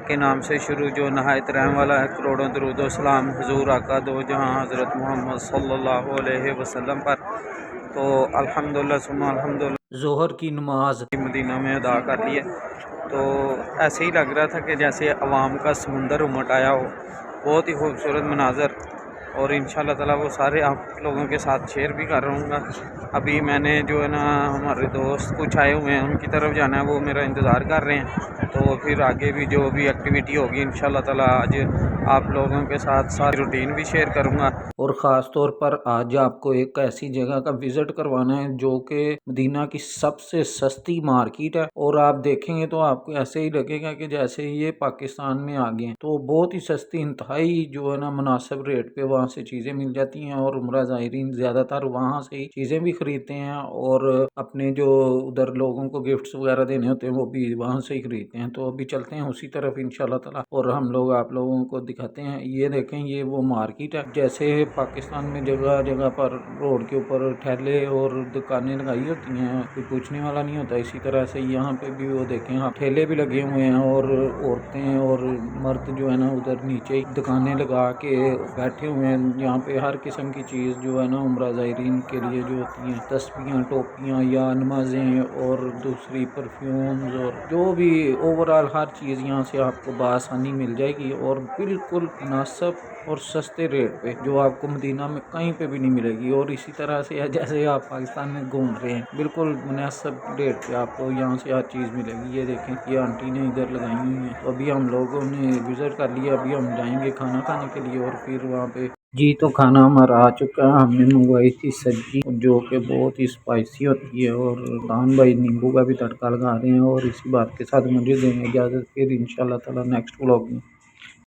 کے نام سے شروع جو نہایت رحم والا ہے، کروڑوں درود و سلام حضور آقا دو جہاں حضرت محمد صلی اللہ علیہ وسلم پر۔ تو الحمدللہ ثم الحمدللہ ظہر کی نماز مدینہ میں ادا کر لی ہے۔ تو ایسے ہی لگ رہا تھا کہ جیسے عوام کا سمندر امٹ آیا ہو، بہت ہی خوبصورت مناظر، اور انشاءاللہ تعالیٰ وہ سارے آپ لوگوں کے ساتھ شیئر بھی کر رہوں گا۔ ابھی میں نے جو ہے نا ہمارے دوست کچھ آئے ہوئے ہیں، ان کی طرف جانا ہے، وہ میرا انتظار کر رہے ہیں، تو پھر آگے بھی جو بھی ایکٹیویٹی ہوگی انشاءاللہ تعالیٰ آج آپ لوگوں کے ساتھ ساری روٹین بھی شیئر کروں گا۔ اور خاص طور پر آج آپ کو ایک ایسی جگہ کا وزٹ کروانا ہے جو کہ مدینہ کی سب سے سستی مارکیٹ ہے، اور آپ دیکھیں گے تو آپ کو ایسے ہی لگے گا کہ جیسے یہ پاکستان میں آ گئے ہیں۔ تو بہت ہی سستی، انتہائی جو ہے نا مناسب ریٹ پہ وہاں سے چیزیں مل جاتی ہیں، اور عمرہ زائرین زیادہ تر وہاں سے ہی چیزیں بھی خریدتے ہیں، اور اپنے جو ادھر لوگوں کو گفٹس وغیرہ دینے ہوتے ہیں وہ بھی وہاں سے ہی خریدتے ہیں۔ تو ابھی چلتے ہیں اسی طرف انشاءاللہ تعالیٰ، اور ہم لوگ آپ لوگوں کو دکھاتے ہیں۔ یہ دیکھیں، یہ وہ مارکیٹ ہے جیسے پاکستان میں جگہ جگہ پر روڈ کے اوپر ٹھیلے اور دکانیں لگائی ہوتی ہیں، کوئی پوچھنے والا نہیں ہوتا، اسی طرح سے یہاں پہ بھی وہ دیکھیں آپ ٹھیلے بھی لگے ہوئے ہیں، اور عورتیں اور مرد جو ہے نا ادھر نیچے ہی دکانیں لگا کے بیٹھے ہوئے ہیں۔ یہاں پہ ہر قسم کی چیز جو ہے نا عمرہ زائرین کے لیے جو ہوتی ہیں، تسبیحاں، ٹوپیاں یا نمازیں اور دوسری پرفیومز، اور جو بھی اوورال ہر چیز یہاں سے آپ کو بآسانی مل جائے گی، اور بالکل مناسب اور سستے ریٹ پہ، جو آپ کو مدینہ میں کہیں پہ بھی نہیں ملے گی۔ اور اسی طرح سے جیسے آپ پاکستان میں گھوم رہے ہیں، بالکل مناسب ریٹ پہ آپ کو یہاں سے ہر چیز ملے گی۔ یہ دیکھیں، یہ آنٹی نے ادھر لگائی ہوئی ہیں۔ تو ابھی ہم لوگوں نے وزٹ کر لیا، ابھی ہم جائیں گے کھانا کھانے کے لیے، اور پھر وہاں پہ جی تو کھانا ہمارا آ چکا ہے۔ ہم نے منگوائی تھی سبزی جو کہ بہت ہی اسپائسی ہوتی ہے، اور دان بھائی نیمبو کا بھی تڑکا لگا رہے ہیں، اور اسی بات کے ساتھ مجھے دیں گے اجازت، پھر انشاءاللہ تعالیٰ نیکسٹ ولاگ میں